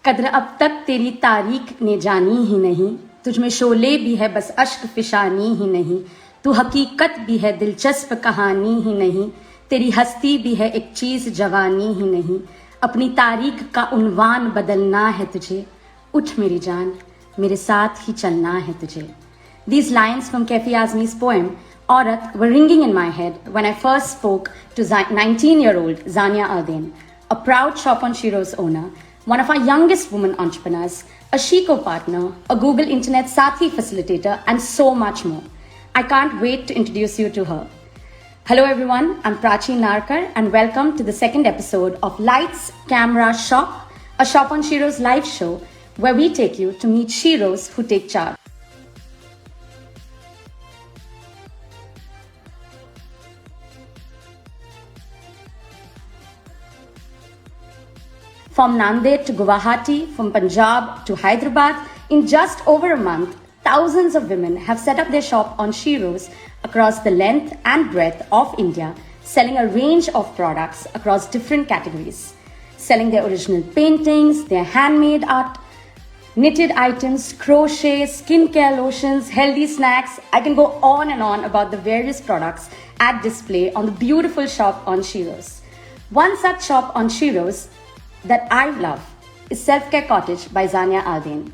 कद्र अब तक तेरी तारीख ने जानी ही नहीं, तुझ में शोले भी है बस अश्क फिशानी ही नहीं, तू हकीकत भी है दिलचस्प कहानी ही नहीं, तेरी हस्ती भी है एक चीज जवानी ही नहीं, अपनी तारीख का उन्वान बदलना है तुझे, उठ मेरी जान मेरे साथ ही चलना है तुझे. These lines from Kefi Azmi's poem Aurat were ringing in my head when I first spoke to 19-year-old Zania Alden, a proud Shop on Shiro's owner, one of our youngest women entrepreneurs, a Shiko partner, a Google Internet Sathi facilitator, and so much more. I can't wait to introduce you to her. Hello everyone, I'm Prachi Narkar and welcome to the second episode of Lights, Camera, Shop, a Shop on Shiro's live show where we take you to meet Shiros who take charge. From Nanded to Guwahati, from Punjab to Hyderabad, in just over a month, thousands of women have set up their shop on Shiros across the length and breadth of India, selling a range of products across different categories, selling their original paintings, their handmade art, knitted items, crochet, skincare lotions, healthy snacks. I can go on and on about the various products at display on the beautiful shop on Shiros. One such shop on Shiros that I love is Self Care Cottage by Zania Alden,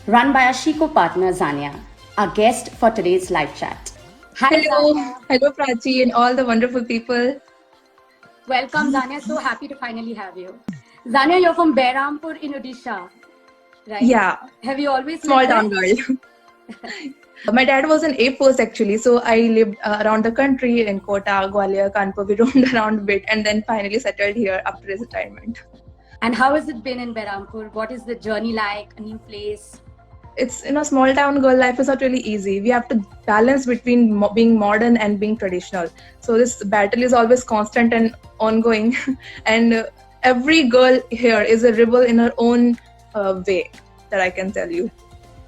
run by our Shiko partner Zania, our guest for today's live chat. Hi, Hello, Zania. hello Prachi and all the wonderful people. Welcome, Zania. So happy to finally have you. Zania, you're from Behrampur in Odisha, right? Yeah, Have you always small lived town there? girl. My dad was an Air Force actually, so I lived around the country in Kota, Gwalior, Kanpur. We roamed around a bit and then finally settled here after his retirement. And how has it been in Behrampur? What is the journey like? A new place? It's small town girl life is not really easy. We have to balance between being modern and being traditional. So this battle is always constant and ongoing, and every girl here is a rebel in her own way. That I can tell you.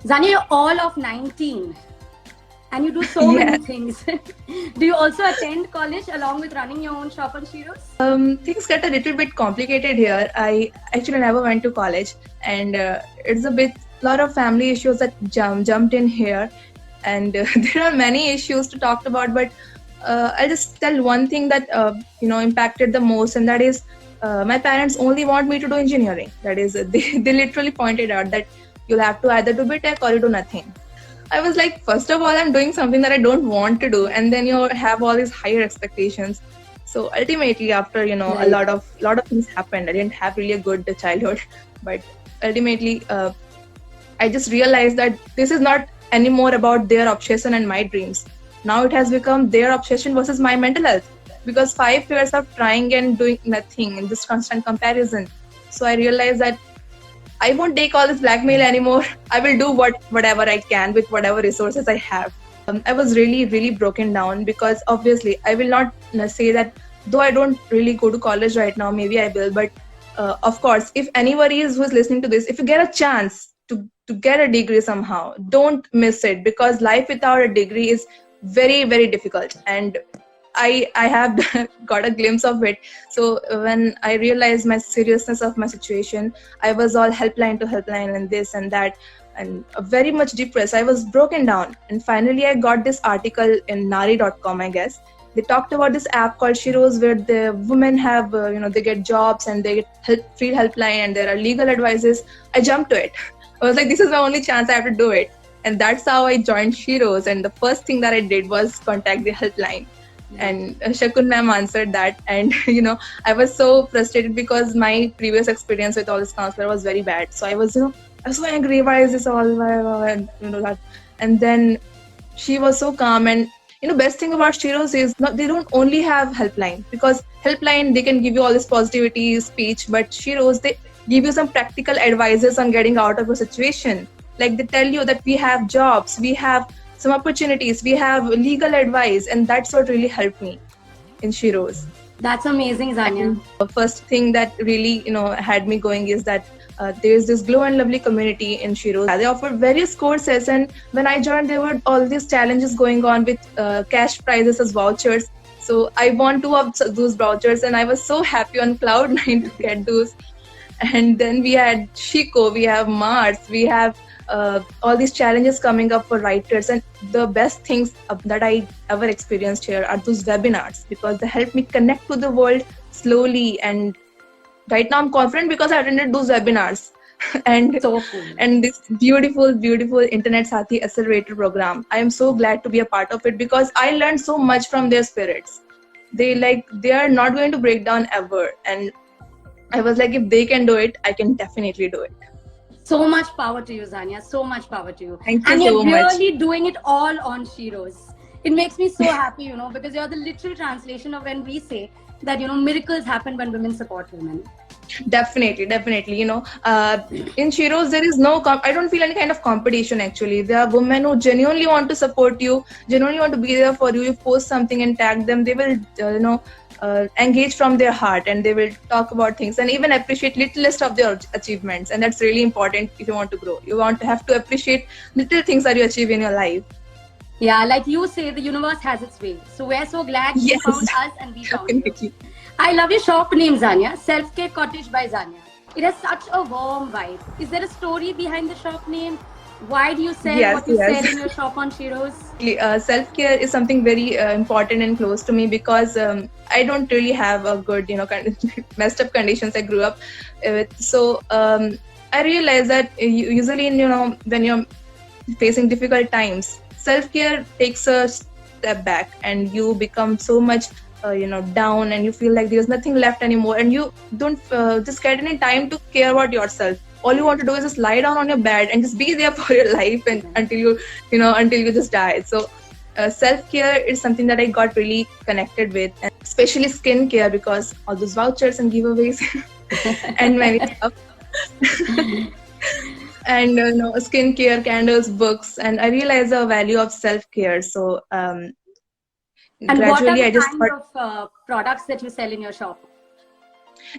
Zania, you're all of 19 and you do so Yeah. many things. Do you also attend college along with running your own shop on Shiros? Things get a little bit complicated here. I actually never went to college, and it's a lot of family issues that jumped in here, and there are many issues to talk about. But I'll just tell one thing that impacted the most, and that is my parents only want me to do engineering. That is, they literally pointed out that you'll have to either do BTech or you do nothing. I was like, first of all, I'm doing something that I don't want to do, and then you have all these higher expectations. So ultimately, after Right. a lot of things happened. I didn't have really a good childhood, but ultimately, I just realized that this is not anymore about their obsession and my dreams. Now it has become their obsession versus my mental health. Because 5 years of trying and doing nothing in this constant comparison, so I realized that I won't take all this blackmail anymore. I will do whatever I can with whatever resources I have. I was really, really broken down because obviously I will not say that though I don't really go to college right now, maybe I will. But of course, if anybody is who is listening to this, if you get a chance to get a degree somehow, don't miss it because life without a degree is very, very difficult. And I have got a glimpse of it. So when I realized my seriousness of my situation, I was all helpline to helpline and this and that, and very much depressed. I was broken down, and finally I got this article in Nari.com, I guess. They talked about this app called Shiros, where the women have, they get jobs and they get free helpline, and there are legal advices. I jumped to it. I was like, this is my only chance. I have to do it, and that's how I joined Shiros. And the first thing that I did was contact the helpline. And Shakun ma'am answered that, and I was so frustrated because my previous experience with all this counselor was very bad. So I was I was so angry. Why is this all? Why, that. And then she was so calm. And best thing about Shiros is not they don't only have helpline, because helpline they can give you all this positivity speech, but Shiros they give you some practical advices on getting out of a situation. Like they tell you that we have jobs, we have some opportunities, we have legal advice, and that's what really helped me in Shiros. That's amazing, Zania. The first thing that really had me going is that there's this Glow and Lovely community in Shiros. They offer various courses, and when I joined, there were all these challenges going on with cash prizes as vouchers. So I won 2 of those vouchers, and I was so happy on cloud 9 to get those. And then we had Shiko, we have Mars, we have all these challenges coming up for writers. And the best things that I ever experienced here are those webinars, because they help me connect to the world slowly. And right now I'm confident because I attended those webinars. and So cool. and this beautiful Internet Sathi Accelerator program, I am so glad to be a part of it, because I learned so much from their spirits. They are not going to break down ever, and I was like, if they can do it, I can definitely do it. So much power to you, Zania. So much power to you. Thank you And so you're much. really doing it all on Shiro's. It makes me so happy, because you're the literal translation of when we say that, miracles happen when women support women. Definitely. In Shiro's, there is no, I don't feel any kind of competition actually. There are women who genuinely want to support you, genuinely want to be there for you. You post something and tag them, they will, engage from their heart, and they will talk about things and even appreciate littlest of their achievements. And that's really important if you want to grow. You have to appreciate little things that you achieve in your life. Yeah, like you say, the universe has its way. So we're so glad you Yes, found us and we found you. definitely. I love your shop name, Zania. Self Care Cottage by Zania. It has such a warm vibe. Is there a story behind the shop name? Why do you sell what you sell in your shop on Shiro's? Self-care is something very important and close to me, because I don't really have a good, kind of messed up conditions I grew up with. So I realized that usually, when you're facing difficult times, self-care takes a step back, and you become so much down, and you feel like there's nothing left anymore, and you don't just get any time to care about yourself. All you want to do is just lie down on your bed and just be there for your life, and until you just die. So self-care is something that I got really connected with, and especially skincare, because all those vouchers and giveaways and many stuff. And skincare, candles, books, and I realized the value of self-care. So And what are gradually the I just kind of products that you sell in your shop?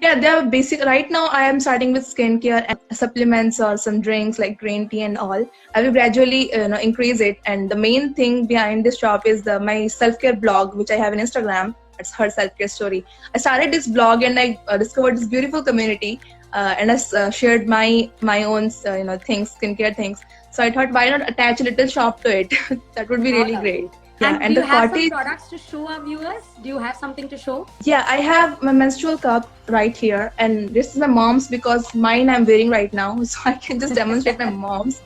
Yeah, they're basic. Right now, I am starting with skincare and supplements or some drinks like green tea and all. I will gradually, increase it. And the main thing behind this shop is my self-care blog, which I have on Instagram. It's her self-care story. I started this blog, and I discovered this beautiful community, and I shared my own, things, skincare things. So I thought, why not attach a little shop to it? That would be really great. Yeah, And do the you have some cottage. products to show our viewers? Do you have something to show? Yeah, I have my menstrual cup right here, and this is my mom's, because mine I'm wearing right now, so I can just demonstrate my mom's.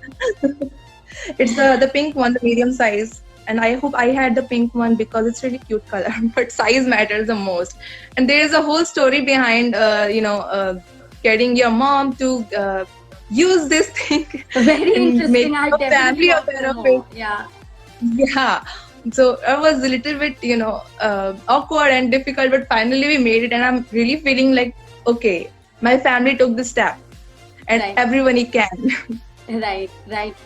It's the pink one, the medium size, and I hope I had the pink one because it's really cute color, but size matters the most. And there is a whole story behind, getting your mom to use this thing. Very and interesting. make I'll your definitely family want to aware of know it. more. Yeah. Yeah. So I was a little bit, awkward and difficult, but finally we made it, and I'm really feeling like, okay, my family took the step, and Right. everyone can. Right.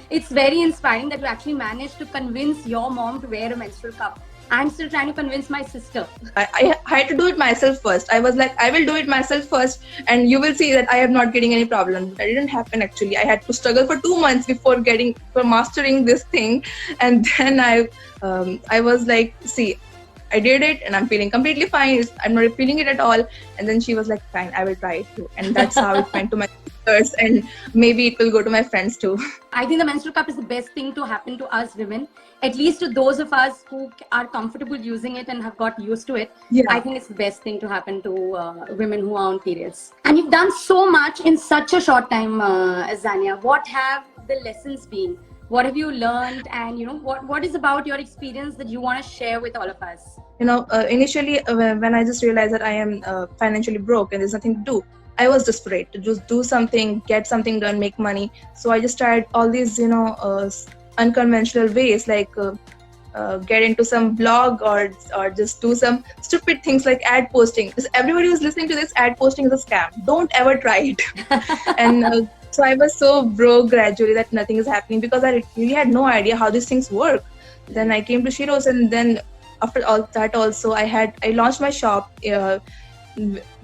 It's very inspiring that you actually managed to convince your mom to wear a menstrual cup. I'm still trying to convince my sister. I had to do it myself first. I was like, I will do it myself first, and you will see that I am not getting any problem. That didn't happen actually. I had to struggle for 2 months before mastering this thing, and then I was like, see, I did it, and I'm feeling completely fine. I'm not feeling it at all. And then she was like, fine, I will try it too. And that's how it went to my sisters, and maybe it will go to my friends too. I think the menstrual cup is the best thing to happen to us women, at least to those of us who are comfortable using it and have got used to it. Yeah. I think it's the best thing to happen to women who are on periods. And you've done so much in such a short time, Zania. What have the lessons been? What have you learned? And what is about your experience that you want to share with all of us? Initially, when I just realized that I am financially broke and there's nothing to do, I was desperate to just do something, get something done, make money. So I just tried all these, unconventional ways, like get into some blog or just do some stupid things like ad posting. Because everybody who's listening to this, ad posting is a scam. Don't ever try it. And so I was so broke gradually that nothing is happening, because I really had no idea how these things work. Then I came to Shiro's, and then after all that also I launched my shop.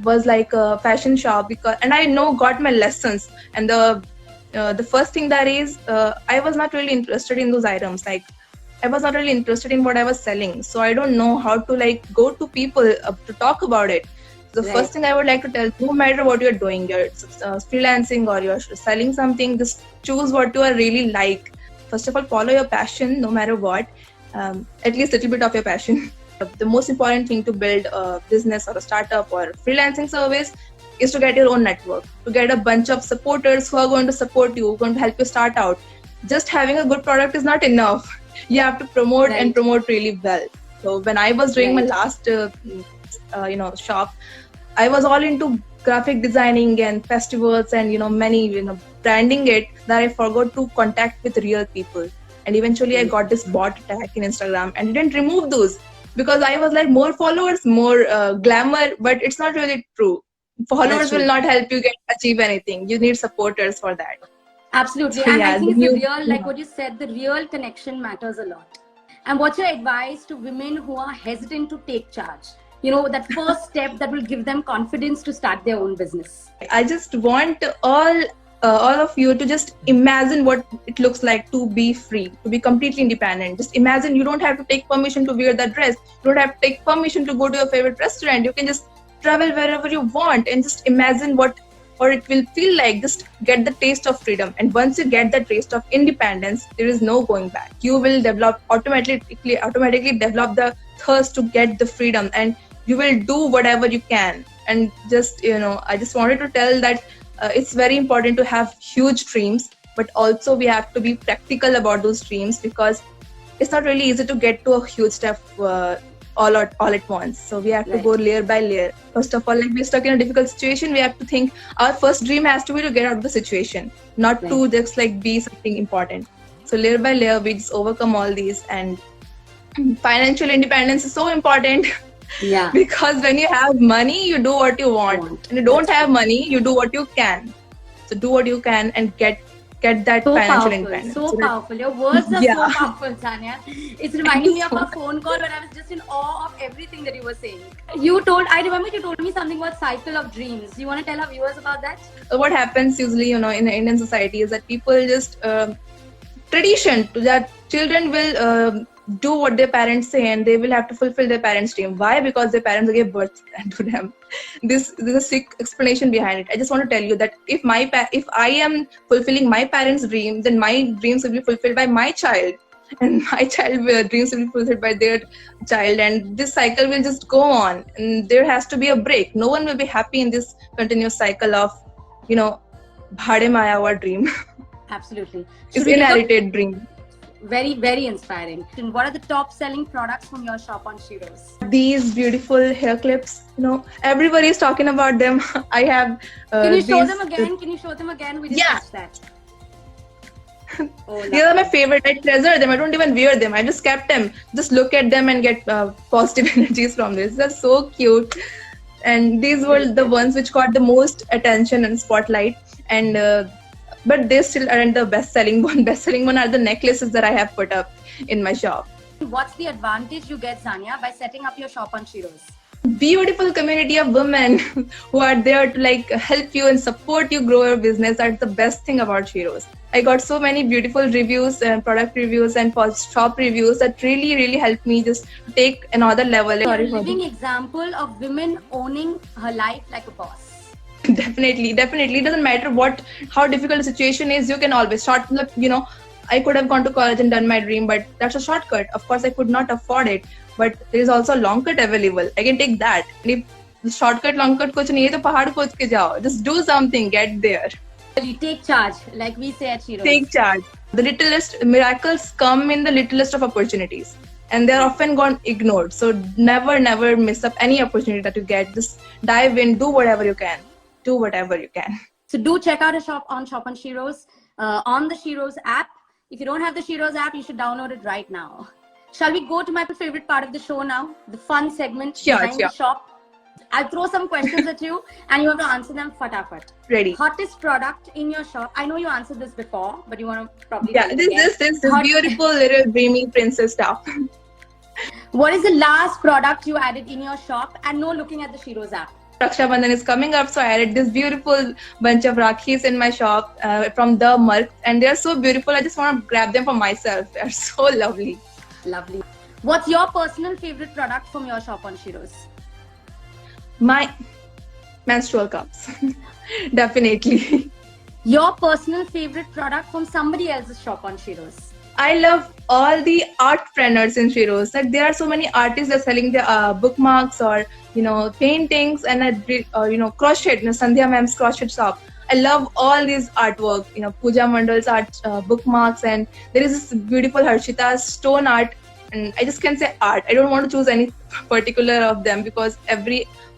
Was like a fashion shop, and I got my lessons. And the first thing that is, I was not really interested in those items. Like, I was not really interested in what I was selling, so I don't know how to go to people to talk about it. The Right. first thing I would like to tell, no matter what you're doing, you're freelancing or you're selling something, just choose what you are really like. First of all, follow your passion no matter what, at least a little bit of your passion. The most important thing to build a business or a startup or a freelancing service is to get your own network, to get a bunch of supporters who are going to support you, going to help you start out. Just having a good product is not enough. You have to promote Right. and promote really well. So when I was doing my Right. last shop, I was all into graphic designing and festivals and many branding it, that I forgot to contact with real people. And eventually I got this bot tag in Instagram and didn't remove those because I was like, more followers, more glamour, but it's not really true. Followers true. will not help you achieve anything. You need supporters for that. Absolutely. So, And yeah, I think the it's the new- real, like what you said, the real connection matters a lot. And what's your advice to women who are hesitant to take charge? That first step that will give them confidence to start their own business. I just want all of you to just imagine what it looks like to be free, to be completely independent. Just imagine you don't have to take permission to wear that dress. You don't have to take permission to go to your favorite restaurant. You can just travel wherever you want and just imagine what or it will feel like. Just get the taste of freedom. And once you get the taste of independence, there is no going back. You will develop automatically develop the thirst to get the freedom, and you will do whatever you can. And just I just wanted to tell that it's very important to have huge dreams, but also we have to be practical about those dreams, because it's not really easy to get to a huge step all at once. So we have to Right. go layer by layer. First of all, like we're stuck in a difficult situation, we have to think our first dream has to be to get out of the situation, not to Right. just like be something important. So layer by layer we just overcome all these. And financial independence is so important. Yeah. Because when you have money, you do what you want. When you don't have money, you do what you can. So do what you can and get that So financial powerful, independence. so So that- powerful. Your words are so Yeah. powerful, Tanya. It's reminding me of our phone call when I was just in awe of everything that you were saying. I remember you told me something about cycle of dreams. You want to tell our viewers about that? What happens usually, in the Indian society is that people just tradition to that children will do what their parents say, and they will have to fulfill their parents' dream. Why? Because their parents gave birth to them. There's a sick explanation behind it. I just want to tell you that if I am fulfilling my parents' dream, then my dreams will be fulfilled by my child, and my dreams will be fulfilled by their child, and this cycle will just go on. And there has to be a break. No one will be happy in this continuous cycle of, bhade mein aaya hua dream. Absolutely. It's Should we take a- inherited dream. Very, very inspiring. And what are the top selling products from your shop on Sheroes? These beautiful hair clips, everybody is talking about them. I have Can you show these- them again? Can you show them again? We didn't Yeah. catch that. Oh, These are my lovely. favorite. I treasure them. I don't even wear them. I just kept them. Just look at them and get positive energies from this. They're so cute. And these were the ones which got the most attention and spotlight. And but they still aren't the best-selling one. Best-selling one are the necklaces that I have put up in my shop. What's the advantage you get, Zania, by setting up your shop on Sheroes? Beautiful community of women who are there to help you and support you grow your business. That's the best thing about Sheroes. I got so many beautiful reviews and product reviews and shop reviews that really, really helped me just take another level. You're a Sorry for living example of women owning her life like a boss. Definitely. It doesn't matter how difficult the situation is. You can always I could have gone to college and done my dream, but that's a shortcut. Of course, I could not afford it, but there is also a long cut available. I can take that. And if the shortcut, long cut kuch nahi hai, to pahad खोज के जाओ. Just do something, get there. Take charge, like we say at Sheroes. Take charge. The littlest miracles come in the littlest of opportunities, and they're often gone ignored. So never miss up any opportunity that you get. Just dive in, do whatever you can. Do whatever you can. So do check out a shop on Sheroes, on the Sheroes app. If you don't have the Sheroes app, you should download it right now. Shall we go to my favorite part of the show now? The fun segment behind the shop. I'll throw some questions at you and you have to answer them fatafat. Ready. Hottest product in your shop? I know you answered this before, but you want to probably Yeah, tell it again. this beautiful little dreamy princess stuff. What is the last product you added in your shop? And no looking at the Sheroes app. Raksha Bandhan is coming up, so I added this beautiful bunch of Rakhis in my shop from the Mark, and they're so beautiful. I just want to grab them for myself. They're so lovely. Lovely. What's your personal favorite product from your shop on Sheroes? My Menstrual cups. Definitely. Your personal favorite product from somebody else's shop on Shiro's? I love all the artpreneurs in Shiro's. Like there are so many artists that are selling their bookmarks or paintings and crochet. Sandhya ma'am's crochet shop. I love all these artwork. Pooja Mandal's art bookmarks, and there is this beautiful Harshita's stone art. And I just can say art. I don't want to choose any particular of them because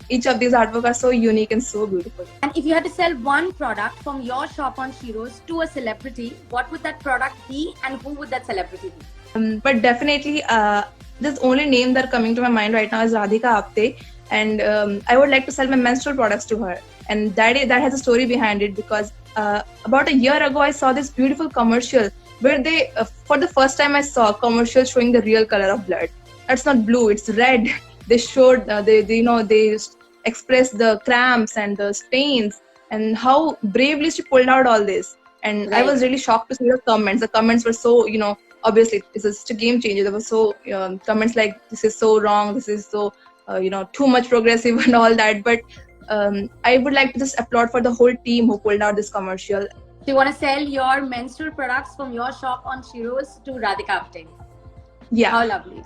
each of these artwork are so unique and so beautiful. And if you had to sell one product from your shop on Shiro's to a celebrity, what would that product be and who would that celebrity be? But definitely, the only name that coming to my mind right now is Radhika Apte, and I would like to sell my menstrual products to her. And that has a story behind it because about a year ago, I saw this beautiful commercial where they, for the first time, I saw a commercial showing the real color of blood. That's not blue; it's red. They showed they expressed the cramps and the stains and how bravely she pulled out all this. And I was really shocked to see the comments. The comments were so obviously this is such a game changer. There were so comments like this is so wrong, this is so too much progressive and all that. But I would like to just applaud for the whole team who pulled out this commercial. So you want to sell your menstrual products from your shop on Shiro's to Radhika Apte? Yeah. How lovely.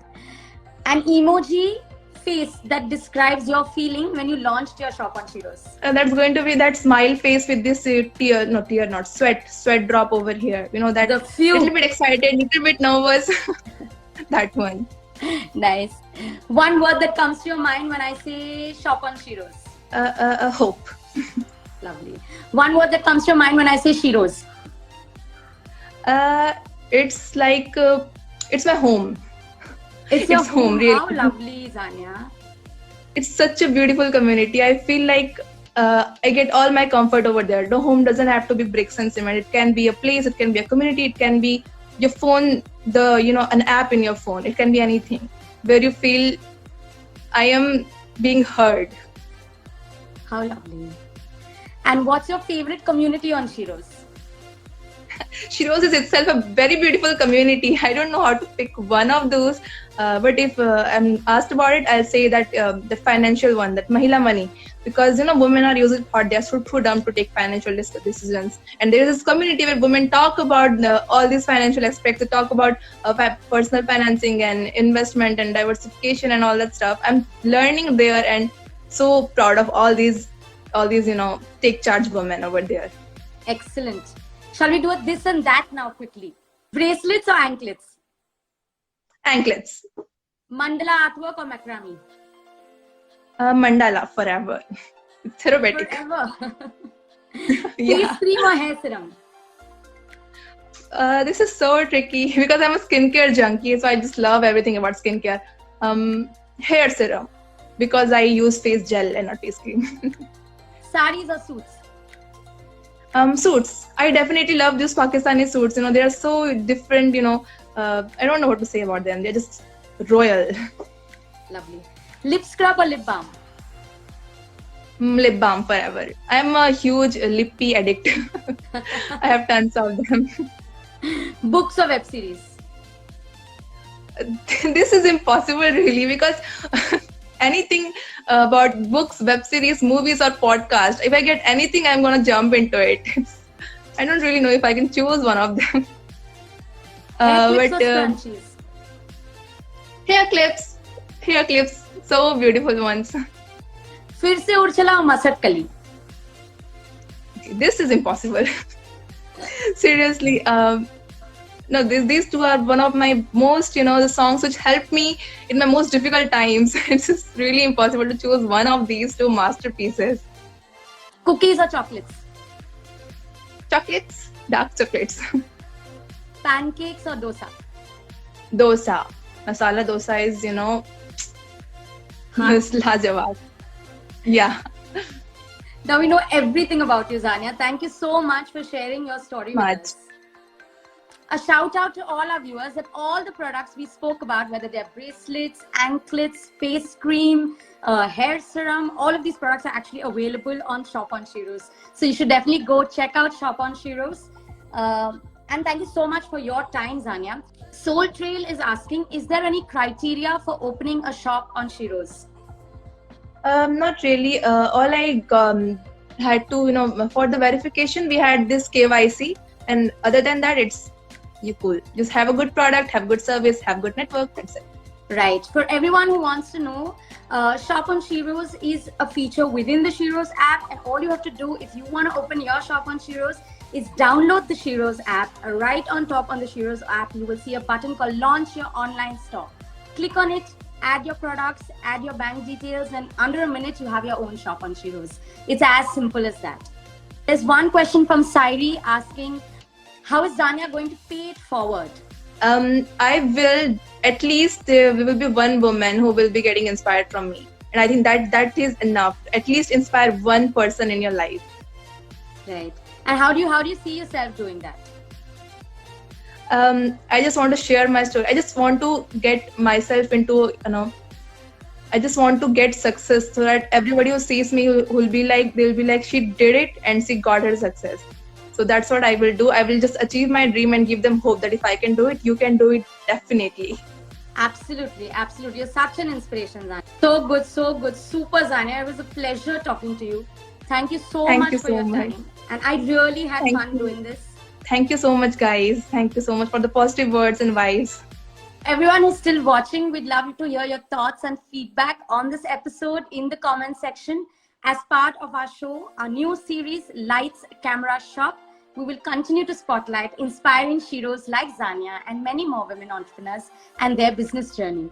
An emoji face that describes your feeling when you launched your shop on Shiro's? That's going to be that smile face with this sweat drop over here. That the few. Little bit excited, little bit nervous. That one. Nice. One word that comes to your mind when I say shop on Shiro's? Hope. Lovely. One word that comes to your mind when I say Shiro's? It's like it's my home. It's your home, really. How lovely, Zania. It's such a beautiful community. I feel like I get all my comfort over there. The home doesn't have to be bricks and cement. It can be a place, it can be a community, it can be your phone, an app in your phone. It can be anything where you feel I am being heard. How lovely. And what's your favorite community on Shiro's? Shiro's is itself a very beautiful community. I don't know how to pick one of those, but if I'm asked about it, I'll say that the financial one, that Mahila Money, because women are usually thought they're too dumb to take financial decisions, and there is this community where women talk about all these financial aspects. They talk about personal financing and investment and diversification and all that stuff. I'm learning there and so proud of all these take charge women over there. Excellent. Shall we do a this and that now quickly? Bracelets or anklets? Anklets. Mandala artwork or macrame? Mandala forever. Therapeutic. Forever. Yeah. Face cream or hair serum? This is so tricky because I'm a skincare junkie, so I just love everything about skincare. Hair serum because I use face gel and not face cream. Saris or suits? Suits. I definitely love these Pakistani suits. They are so different. I don't know what to say about them. They're just royal. Lovely. Lip scrub or lip balm? Lip balm forever. I'm a huge lippy addict. I have tons of them. Books or web series? This is impossible really because anything about books, web series, movies or podcast, if I get anything, I'm going to jump into it. I don't really know if I can choose one of them. Hair clips or scrunchies? Hair clips, so beautiful ones. फिर से उर्छला और must कली? This is impossible. Seriously, no, these two are one of my most, the songs which helped me in my most difficult times. It's just really impossible to choose one of these two masterpieces. Cookies or chocolates? Chocolates, dark chocolates. Pancakes or dosa? Dosa. Masala dosa is, is lajawab. Yeah. Now we know everything about you, Zania. Thank you so much for sharing your story with us. A shout out to all our viewers that all the products we spoke about, whether they're bracelets, anklets, face cream, hair serum, all of these products are actually available on Shop on Shiro's. So you should definitely go check out Shop on Shiro's. And thank you so much for your time, Zania. Soul Trail is asking, is there any criteria for opening a shop on Shiro's? Not really. All I had to, for the verification, we had this KYC, and other than that, it's you cool. Just have a good product, have good service, have good network. That's it. Right. For everyone who wants to know, Shop on Sheroes is a feature within the Sheroes app, and all you have to do if you want to open your shop on Sheroes is download the Sheroes app. Right on top on the Sheroes app, you will see a button called Launch Your Online Store. Click on it, add your products, add your bank details, and under a minute you have your own shop on Sheroes. It's as simple as that. There's one question from Sairi asking, how is Zania going to pay it forward? I will, at least there will be one woman who will be getting inspired from me, and I think that is enough. At least inspire one person in your life. Right. And how do you see yourself doing that? I just want to share my story. I just want to get myself into, I just want to get success so that everybody who sees me will be like, they'll be like, she did it and she got her success. So that's what I will do. I will just achieve my dream and give them hope that if I can do it, you can do it definitely. Absolutely, absolutely. You're such an inspiration, Zania. So good, so good. Super, Zania. It was a pleasure talking to you. Thank you so Thank much you for so your much. time. And I really had Thank fun you. doing this. Thank you so much, guys. Thank you so much for the positive words and vibes. Everyone who's still watching, we'd love to hear your thoughts and feedback on this episode in the comment section. As part of our show, our new series, Lights, Camera, Shop, we will continue to spotlight inspiring sheroes like Zania and many more women entrepreneurs and their business journey.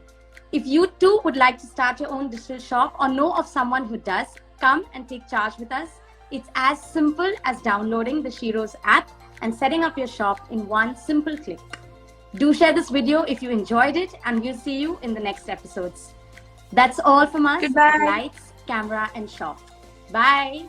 If you too would like to start your own digital shop or know of someone who does, come and take charge with us. It's as simple as downloading the Sheroes app and setting up your shop in one simple click. Do share this video if you enjoyed it, and we'll see you in the next episodes. That's all from us. Goodbye. Lights, camera, and shop. Bye.